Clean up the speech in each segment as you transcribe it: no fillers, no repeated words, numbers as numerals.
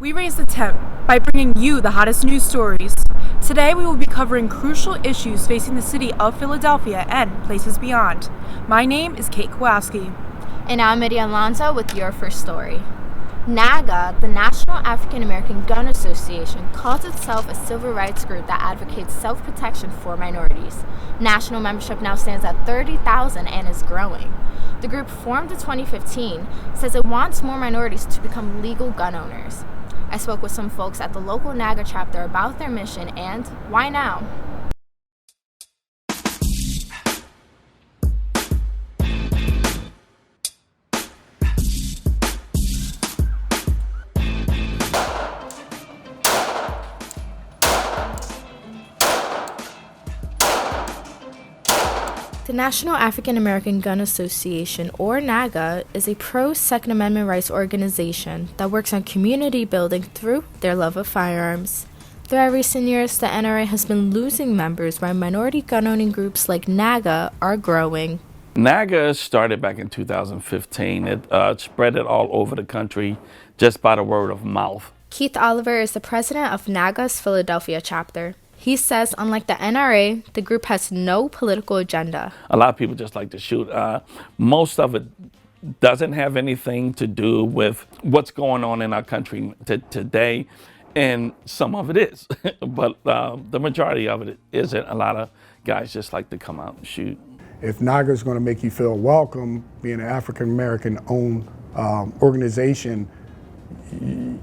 We raise the temp by bringing you the hottest news stories. Today we will be covering crucial issues facing the city of Philadelphia and places beyond. My name is Kate Kowalski. And I'm Miriam Alonso with your first story. NAGA, the National African American Gun Association, calls itself a civil rights group that advocates self-protection for minorities. National membership now stands at 30,000 and is growing. The group, formed in 2015, says it wants more minorities to become legal gun owners. I spoke with some folks at the local NAGA chapter about their mission and why now. The National African American Gun Association, or NAGA, is a pro-Second Amendment rights organization that works on community building through their love of firearms. Throughout recent years, the NRA has been losing members while minority gun-owning groups like NAGA are growing. NAGA started back in 2015. It spread it all over the country just by the word of mouth. Keith Oliver is the president of NAGA's Philadelphia chapter. He says, unlike the NRA, the group has no political agenda. A lot of people just like to shoot. Most of it doesn't have anything to do with what's going on in our country today, and some of it is. But the majority of it isn't. A lot of guys just like to come out and shoot. If NAGA is going to make you feel welcome, being an African-American owned organization,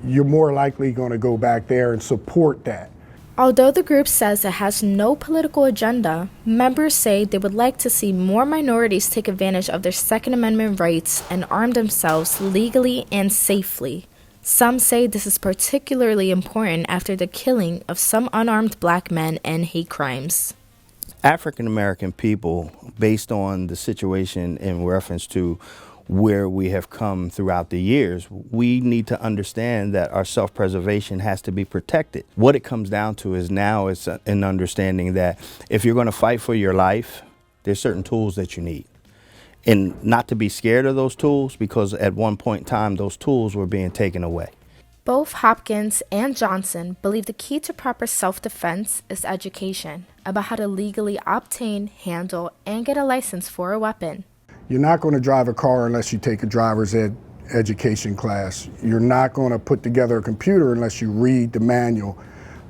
you're more likely going to go back there and support that. Although the group says it has no political agenda, members say they would like to see more minorities take advantage of their Second Amendment rights and arm themselves legally and safely. Some say this is particularly important after the killing of some unarmed black men and hate crimes. African American people, based on the situation in reference to where we have come throughout the years, we need to understand that our self-preservation has to be protected. What it comes down to is now is an understanding that if you're going to fight for your life, there's certain tools that you need. And not to be scared of those tools, because at one point in time, those tools were being taken away. Both Hopkins and Johnson believe the key to proper self-defense is education about how to legally obtain, handle, and get a license for a weapon. You're not going to drive a car unless you take a driver's education class. You're not going to put together a computer unless you read the manual.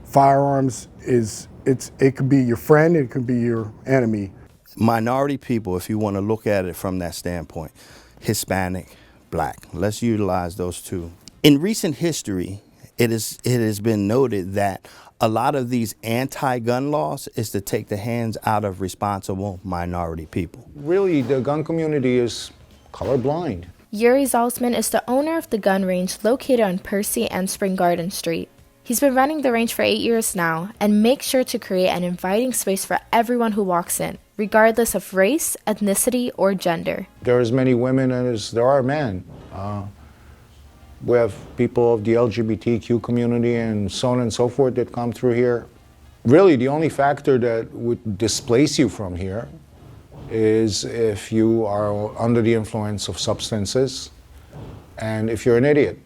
Firearms it could be your friend, it could be your enemy. Minority people, if you want to look at it from that standpoint, Hispanic, black, let's utilize those two. In recent history, it has been noted that a lot of these anti-gun laws is to take the hands out of responsible minority people. Really, the gun community is colorblind. Yuri Zaltzman is the owner of the gun range located on Percy and Spring Garden Street. He's been running the range for 8 years now and makes sure to create an inviting space for everyone who walks in, regardless of race, ethnicity, or gender. There are as many women as there are men. We have people of the LGBTQ community and so on and so forth that come through here. Really, the only factor that would displace you from here is if you are under the influence of substances and if you're an idiot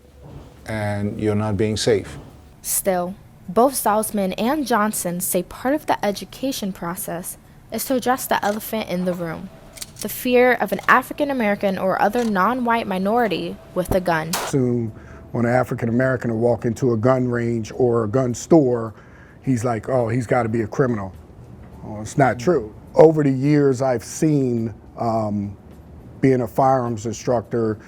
and you're not being safe. Still, both Zaltzman and Johnson say part of the education process is to address the elephant in the room: the fear of an African American or other non-white minority with a gun. Soon, when an African American will walk into a gun range or a gun store, he's like, oh, he's got to be a criminal. Oh, it's not true. Over the years, I've seen, being a firearms instructor,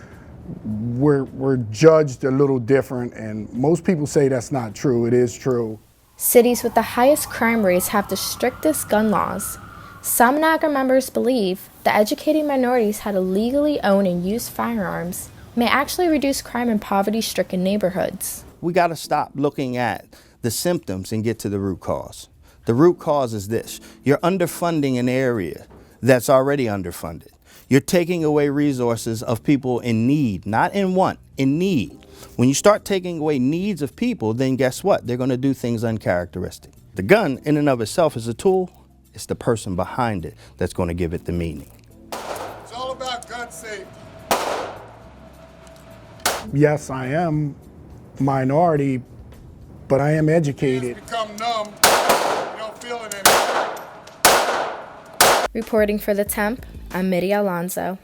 we're judged a little different, and most people say that's not true. It is true. Cities with the highest crime rates have the strictest gun laws. Some NAGA members believe that educating minorities how to legally own and use firearms may actually reduce crime in poverty-stricken neighborhoods. We got to stop looking at the symptoms and get to the root cause. The root cause is this: you're underfunding an area that's already underfunded. You're taking away resources of people in need, not in want, in need. When you start taking away needs of people, then guess what? They're going to do things uncharacteristic. The gun in and of itself is a tool. It's the person behind it that's going to give it the meaning. It's all about gun safety. Yes, I am minority, but I am educated. Become numb. You don't feel it anymore. Reporting for the Temp, I'm Mitty Alonso.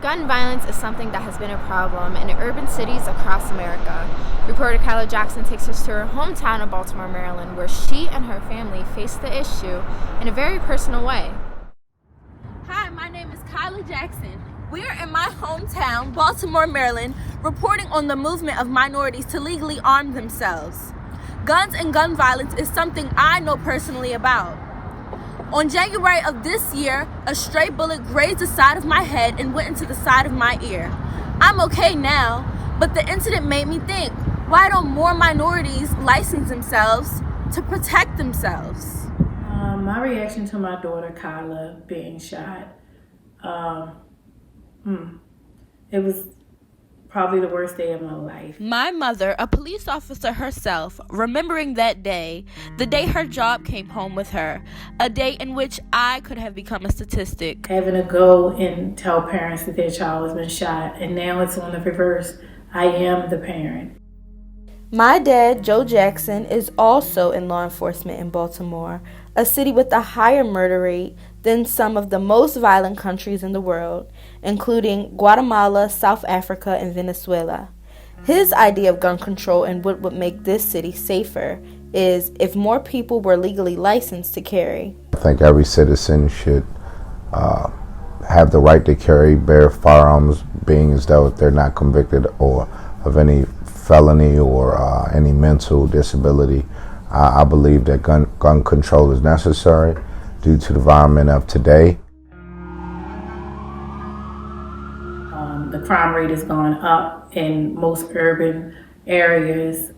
Gun violence is something that has been a problem in urban cities across America. Reporter Kyla Jackson takes us to her hometown of Baltimore, Maryland, where she and her family face the issue in a very personal way. Hi, my name is Kyla Jackson. We're in my hometown, Baltimore, Maryland, reporting on the movement of minorities to legally arm themselves. Guns and gun violence is something I know personally about. On January of this year, a stray bullet grazed the side of my head and went into the side of my ear. I'm okay now, but the incident made me think, why don't more minorities license themselves to protect themselves? My reaction to my daughter Kyla being shot, it was probably the worst day of my life. My mother, a police officer herself, remembering that day, the day her job came home with her, a day in which I could have become a statistic. Having to go and tell parents that their child has been shot, and now it's on the reverse. I am the parent. My dad, Joe Jackson, is also in law enforcement in Baltimore, a city with a higher murder rate than some of the most violent countries in the world, including Guatemala, South Africa, and Venezuela. His idea of gun control and what would make this city safer is if more people were legally licensed to carry. I think every citizen should have the right to carry, bear firearms, being as though they're not convicted or of any felony or any mental disability. I believe that gun control is necessary due to the environment of today. The crime rate has gone up in most urban areas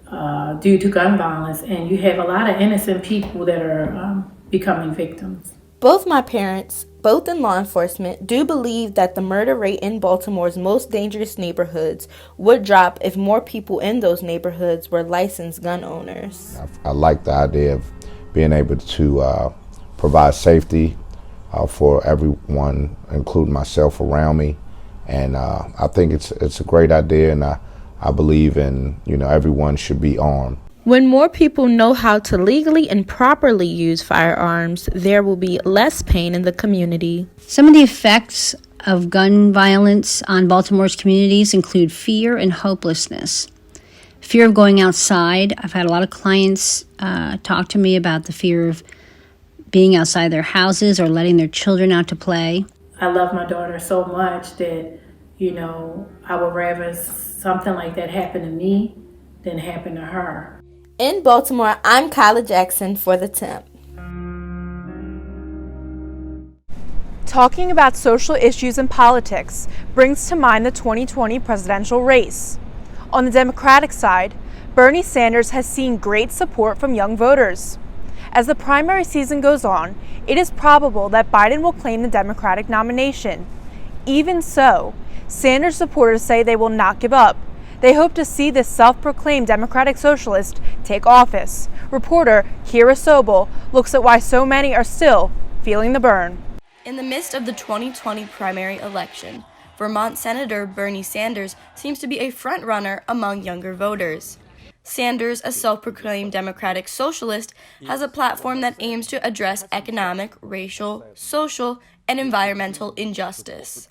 due to gun violence, and you have a lot of innocent people that are becoming victims. Both my parents, both in law enforcement, do believe that the murder rate in Baltimore's most dangerous neighborhoods would drop if more people in those neighborhoods were licensed gun owners. I like the idea of being able to provide safety for everyone, including myself, around me, and I think it's a great idea, and I believe in everyone should be armed. When more people know how to legally and properly use firearms, there will be less pain in the community. Some of the effects of gun violence on Baltimore's communities include fear and hopelessness. Fear of going outside. I've had a lot of clients talk to me about the fear of being outside their houses or letting their children out to play. I love my daughter so much that, I would rather something like that happen to me than happen to her. In Baltimore, I'm Kyla Jackson for the Temp. Talking about social issues and politics brings to mind the 2020 presidential race. On the Democratic side, Bernie Sanders has seen great support from young voters. As the primary season goes on, it is probable that Biden will claim the Democratic nomination. Even so, Sanders supporters say they will not give up. They hope to see this self-proclaimed Democratic socialist take office. Reporter Kira Sobel looks at why so many are still feeling the burn. In the midst of the 2020 primary election, Vermont Senator Bernie Sanders seems to be a front-runner among younger voters. Sanders, a self-proclaimed Democratic socialist, has a platform that aims to address economic, racial, social, and environmental injustice.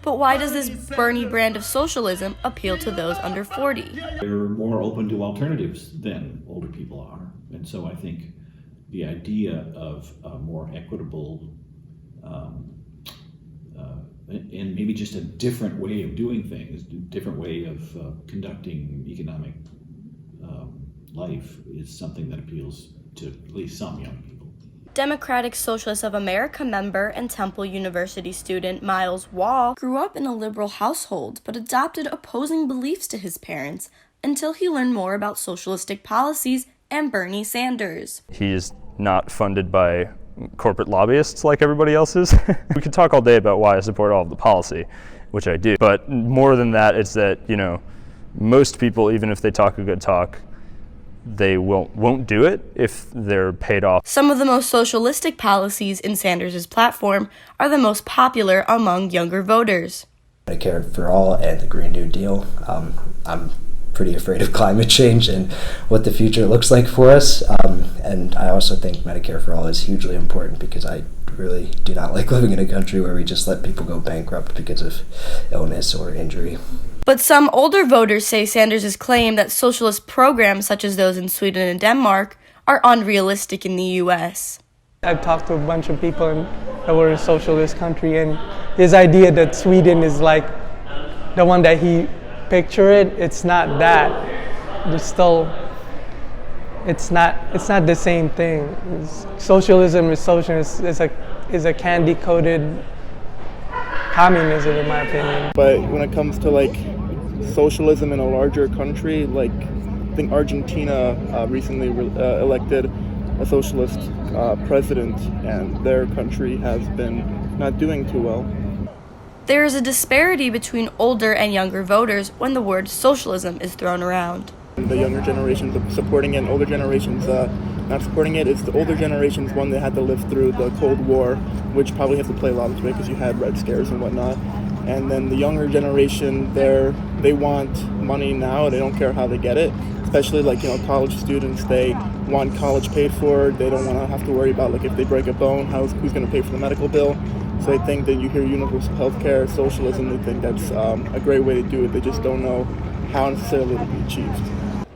But why does this Bernie brand of socialism appeal to those under 40? They're more open to alternatives than older people are. And so I think the idea of a more equitable and maybe just a different way of doing things, a different way of conducting economic life is something that appeals to at least some young people. Democratic Socialists of America member and Temple University student Miles Wall grew up in a liberal household but adopted opposing beliefs to his parents until he learned more about socialistic policies and Bernie Sanders. He is not funded by corporate lobbyists like everybody else is. We could talk all day about why I support all of the policy, which I do, but more than that, it's that, most people, even if they talk a good talk, they won't do it if they're paid off. Some of the most socialistic policies in Sanders' platform are the most popular among younger voters. Medicare for All and the Green New Deal. I'm pretty afraid of climate change and what the future looks like for us. And I also think Medicare for All is hugely important because I really do not like living in a country where we just let people go bankrupt because of illness or injury. But some older voters say Sanders' claim that socialist programs such as those in Sweden and Denmark are unrealistic in the U.S. I've talked to a bunch of people that were in a socialist country, and his idea that Sweden is like the one that he pictured, it's not that. There's still, it's not the same thing. Socialism is socialism, is a candy-coated communism, in my opinion. But when it comes to like socialism in a larger country, like I think Argentina recently elected a socialist president, and their country has been not doing too well. There is a disparity between older and younger voters when the word socialism is thrown around. The younger generations are supporting it, and older generations not supporting it. It's the older generations, one, they had to live through the Cold War, which probably has to play a lot into it because you had Red Scares and whatnot. And then the younger generation, they want money now. They don't care how they get it. Especially like, college students, they want college paid for. They don't want to have to worry about like if they break a bone, who's going to pay for the medical bill. So I think that you hear universal health care, socialism, they think that's a great way to do it. They just don't know how necessarily it'll be achieved.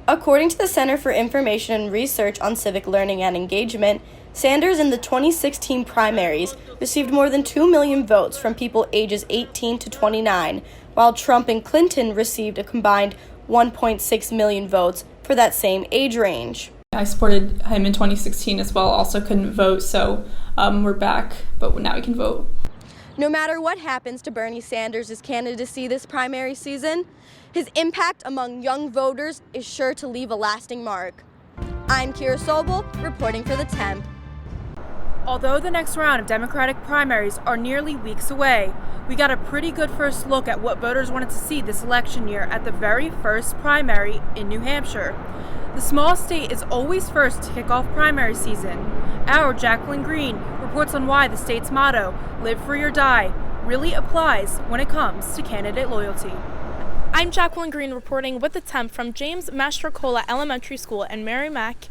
According to the Center for Information and Research on Civic Learning and Engagement, Sanders in the 2016 primaries received more than 2 million votes from people ages 18 to 29, while Trump and Clinton received a combined 1.6 million votes for that same age range. I supported him in 2016 as well, also couldn't vote, so we're back, but now we can vote. No matter what happens to Bernie Sanders' candidacy this primary season, his impact among young voters is sure to leave a lasting mark. I'm Kira Sobel, reporting for the Temp. Although the next round of Democratic primaries are nearly weeks away, we got a pretty good first look at what voters wanted to see this election year at the very first primary in New Hampshire. The small state is always first to kick off primary season. Our Jacqueline Green reports on why the state's motto, "Live Free or Die," really applies when it comes to candidate loyalty. I'm Jacqueline Green reporting with the Temp from James Mastrocola Elementary School in Merrimack,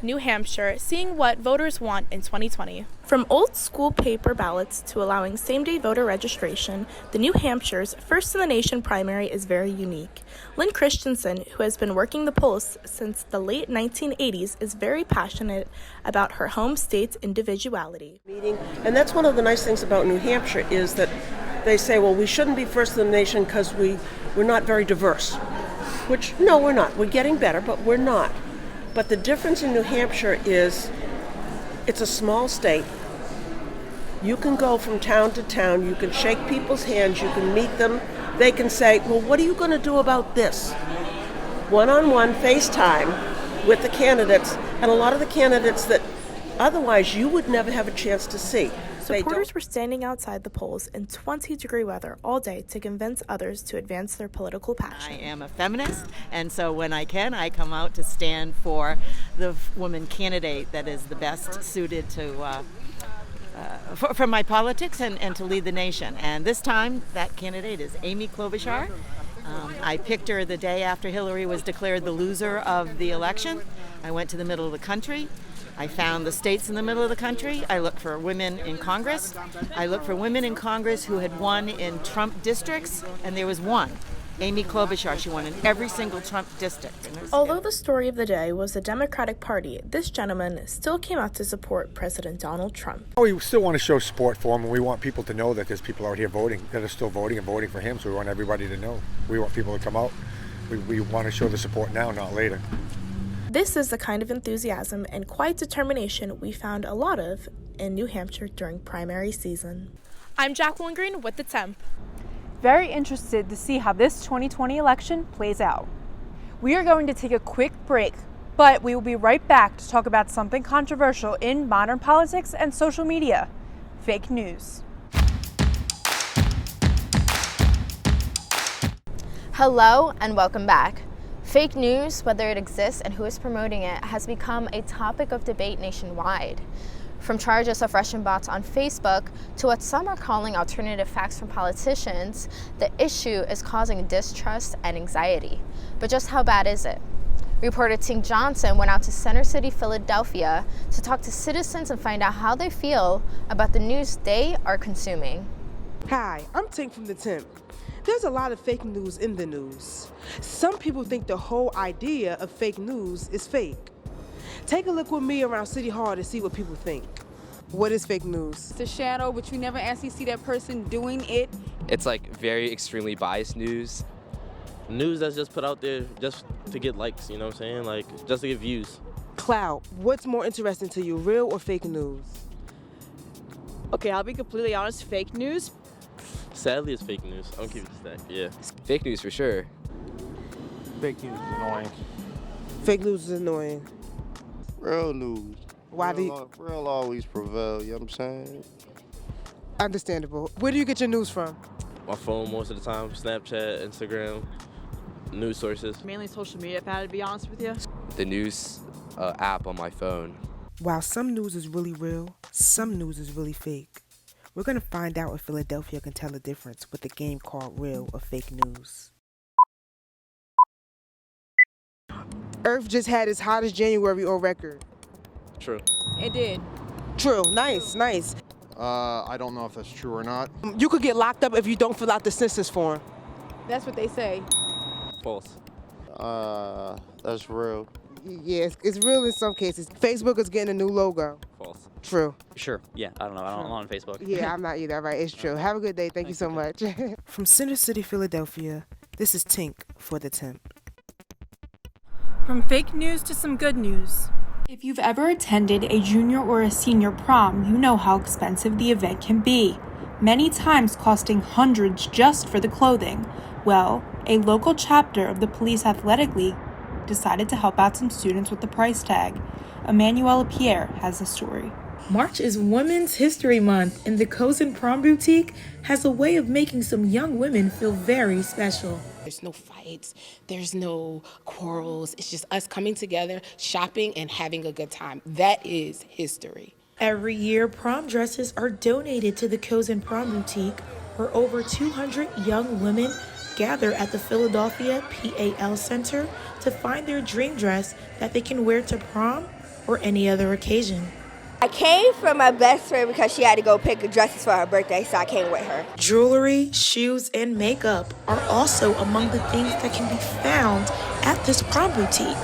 New Hampshire, seeing what voters want in 2020. From old school paper ballots to allowing same-day voter registration, the New Hampshire's first-in-the-nation primary is very unique. Lynn Christensen, who has been working the polls since the late 1980s, is very passionate about her home state's individuality. And that's one of the nice things about New Hampshire is that they say, well, we shouldn't be first in the nation because we're not very diverse. Which, no, we're not. We're getting better, but we're not. But the difference in New Hampshire is it's a small state. You can go from town to town. You can shake people's hands. You can meet them. They can say, well, what are you going to do about this? One-on-one FaceTime with the candidates, and a lot of the candidates that otherwise you would never have a chance to see. Supporters were standing outside the polls in 20-degree weather all day to convince others to advance their political passion. I am a feminist, and so when I can, I come out to stand for the woman candidate that is the best suited to for my politics and to lead the nation. And this time, that candidate is Amy Klobuchar. I picked her the day after Hillary was declared the loser of the election. I went to the middle of the country. I found the states in the middle of the country. I looked for women in Congress. I looked for women in Congress who had won in Trump districts, and there was one, Amy Klobuchar. She won in every single Trump district. Although the story of the day was the Democratic Party, this gentleman still came out to support President Donald Trump. We still want to show support for him, and we want people to know that there's people out here voting, that are still voting and voting for him, so we want everybody to know. We want people to come out. We want to show the support now, not later. This is the kind of enthusiasm and quiet determination we found a lot of in New Hampshire during primary season. I'm Jacqueline Green with the Temp. Very interested to see how this 2020 election plays out. We are going to take a quick break, but we will be right back to talk about something controversial in modern politics and social media: fake news. Hello and welcome back. Fake news, whether it exists and who is promoting it, has become a topic of debate nationwide. From charges of Russian bots on Facebook to what some are calling alternative facts from politicians, the issue is causing distrust and anxiety. But just how bad is it? Reporter Tink Johnson went out to Center City, Philadelphia to talk to citizens and find out how they feel about the news they are consuming. Hi, I'm Temp from the Temp. There's a lot of fake news in the news. Some people think the whole idea of fake news is fake. Take a look with me around City Hall to see what people think. What is fake news? It's a shadow, but you never actually see that person doing it. It's like very extremely biased news. News that's just put out there just to get likes, you know what I'm saying? Like, just to get views. Cloud, what's more interesting to you, real or fake news? Okay, I'll be completely honest, fake news. Sadly, it's fake news. I'm keeping it stacked, yeah. Fake news for sure. Fake news is annoying. Fake news is annoying. Real news. Why do you? Real always prevail, you know what I'm saying? Understandable. Where do you get your news from? My phone most of the time, Snapchat, Instagram, news sources. Mainly social media, if I had to be honest with you. The news app on my phone. While some news is really real, some news is really fake. We're going to find out if Philadelphia can tell the difference with the game called real or fake news. Earth just had its hottest January on record. True. It did. True. Nice, nice. I don't know if that's true or not. You could get locked up if you don't fill out the census form. That's what they say. False. That's real. Yes, it's real in some cases. Facebook is getting a new logo. False. True. Sure. Yeah, I don't know. I'm on Facebook. Yeah, I'm not either. Right, it's true. Have a good day. Thank you so much. From Center City, Philadelphia, this is Tink for the Temp. From fake news to some good news. If you've ever attended a junior or a senior prom, you know how expensive the event can be, many times costing hundreds just for the clothing. Well, a local chapter of the Police Athletic League decided to help out some students with the price tag. Emanuela Pierre has the story. March is Women's History Month, and the Cozen Prom Boutique has a way of making some young women feel very special. There's no fights, there's no quarrels. It's just us coming together, shopping, and having a good time. That is history. Every year, prom dresses are donated to the Cozen Prom Boutique, where over 200 young women gather at the Philadelphia PAL Center to find their dream dress that they can wear to prom or any other occasion. I came from my best friend because she had to go pick dresses for her birthday, so I came with her. Jewelry, shoes, and makeup are also among the things that can be found at this prom boutique.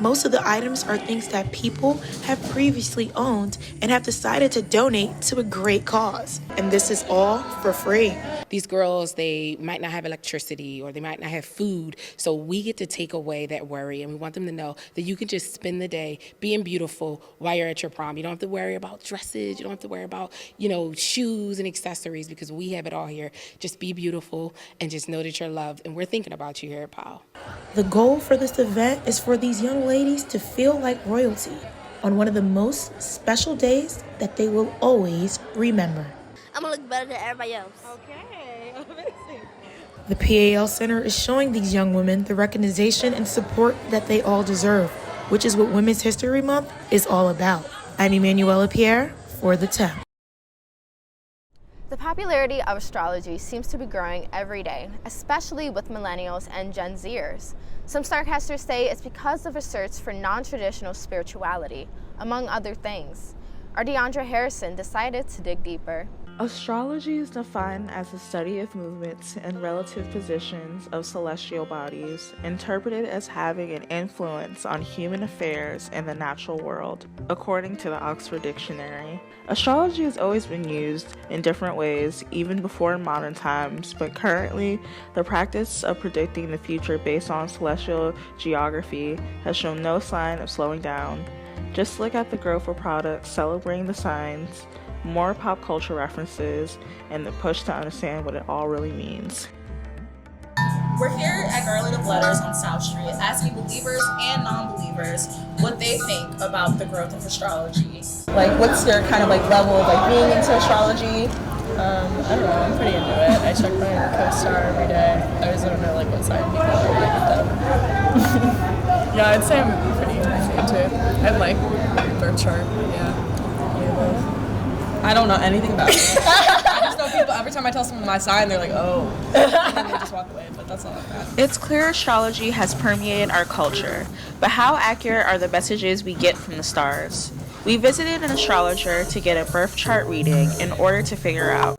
Most of the items are things that people have previously owned and have decided to donate to a great cause. And this is all for free. These girls, they might not have electricity or they might not have food, so we get to take away that worry, and we want them to know that you can just spend the day being beautiful while you're at your prom. You don't have to worry about dresses, you don't have to worry about, shoes and accessories, because we have it all here. Just be beautiful and just know that you're loved, and we're thinking about you here at PAL. The goal for this event is for these young ladies to feel like royalty on one of the most special days that they will always remember. I'm gonna look better than everybody else. Okay, amazing. The PAL Center is showing these young women the recognition and support that they all deserve, which is what Women's History Month is all about. I'm Emanuela Pierre for the Temp. The popularity of astrology seems to be growing every day, especially with millennials and Gen Zers. Some starcasters say it's because of a search for non-traditional spirituality, among other things. Our Deandra Harrison decided to dig deeper. Astrology is defined as the study of movements and relative positions of celestial bodies, interpreted as having an influence on human affairs and the natural world, according to the Oxford Dictionary. Astrology has always been used in different ways, even before in modern times, but currently, the practice of predicting the future based on celestial geography has shown no sign of slowing down. Just look at the growth of products celebrating the signs, more pop culture references, and the push to understand what it all really means. We're here at Garland of Letters on South Street asking believers and non-believers what they think about the growth of astrology. Like, what's your kind of level of being into astrology? I don't know, I'm pretty into it. I check my co-star every day. I always want to know what sign people are with them. Yeah, I'd say I'm pretty into it. I like birth chart, yeah. I don't know anything about it. I just know people, every time I tell someone my sign, they're like, oh. And then they just walk away, but that's all I've got. It's clear astrology has permeated our culture, but how accurate are the messages we get from the stars? We visited an astrologer to get a birth chart reading in order to figure out.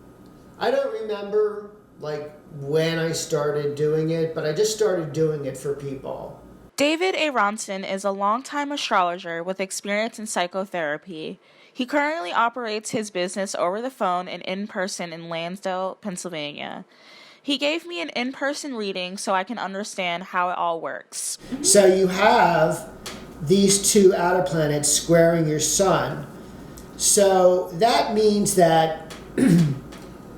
I don't remember, like, when I started doing it, but I just started doing it for people. David A. Ronson is a longtime astrologer with experience in psychotherapy. He currently operates his business over the phone and in person in Lansdale, Pennsylvania. He gave me an in-person reading so I can understand how it all works. So you have these two outer planets squaring your sun. So that means that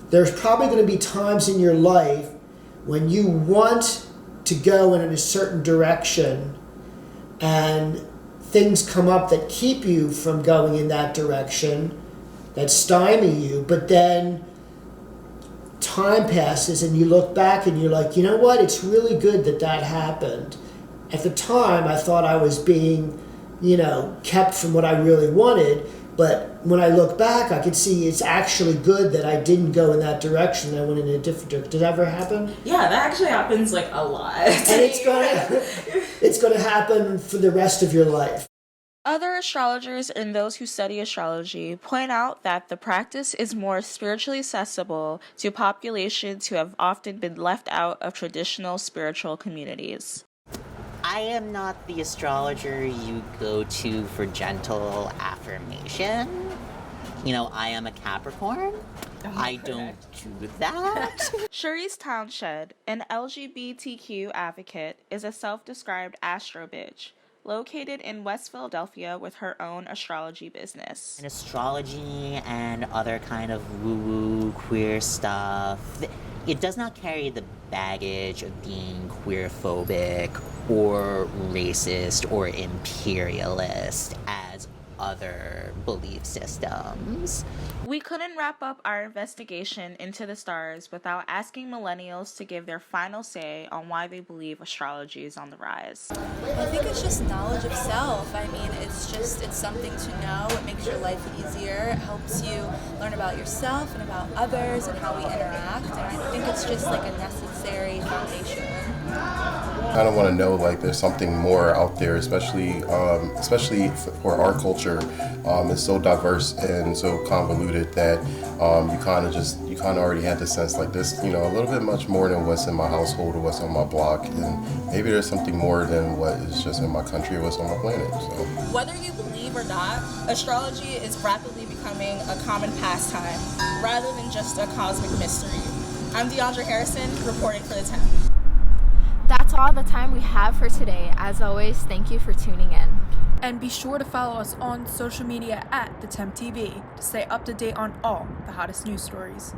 there's probably going to be times in your life when you want to go in a certain direction and things come up that keep you from going in that direction, that stymie you, but then time passes and you look back and you're like, you know what, it's really good that that happened. At the time, I thought I was being, kept from what I really wanted, but when I look back, I could see it's actually good that I didn't go in that direction, I went in a different direction. Did that ever happen? Yeah, that actually happens, like, a lot. And it's gonna happen for the rest of your life. Other astrologers and those who study astrology point out that the practice is more spiritually accessible to populations who have often been left out of traditional spiritual communities. I am not the astrologer you go to for gentle affirmation. I am a Capricorn. I don't do that. Cherise Townshend, an LGBTQ advocate, is a self-described astro bitch, located in West Philadelphia with her own astrology business. And astrology and other kind of woo-woo queer stuff, it does not carry the baggage of being queerphobic or racist or imperialist as other belief systems. We couldn't wrap up our investigation into the stars without asking millennials to give their final say on why they believe astrology is on the rise. I think it's just knowledge of self. I mean, it's something to know. It makes your life easier. It helps you learn about yourself and about others and how we interact. And I think it's just like a necessary foundation. I kind of want to know, like, there's something more out there, especially for our culture. It's so diverse and so convoluted that you kind of already had the sense like this, a little bit much more than what's in my household or what's on my block, and maybe there's something more than what is just in my country or what's on my planet. So whether you believe or not, astrology is rapidly becoming a common pastime rather than just a cosmic mystery. I'm DeAndre Harrison, reporting for the Temp. That's all the time we have for today. As always, thank you for tuning in. And be sure to follow us on social media at the Temp TV to stay up to date on all the hottest news stories.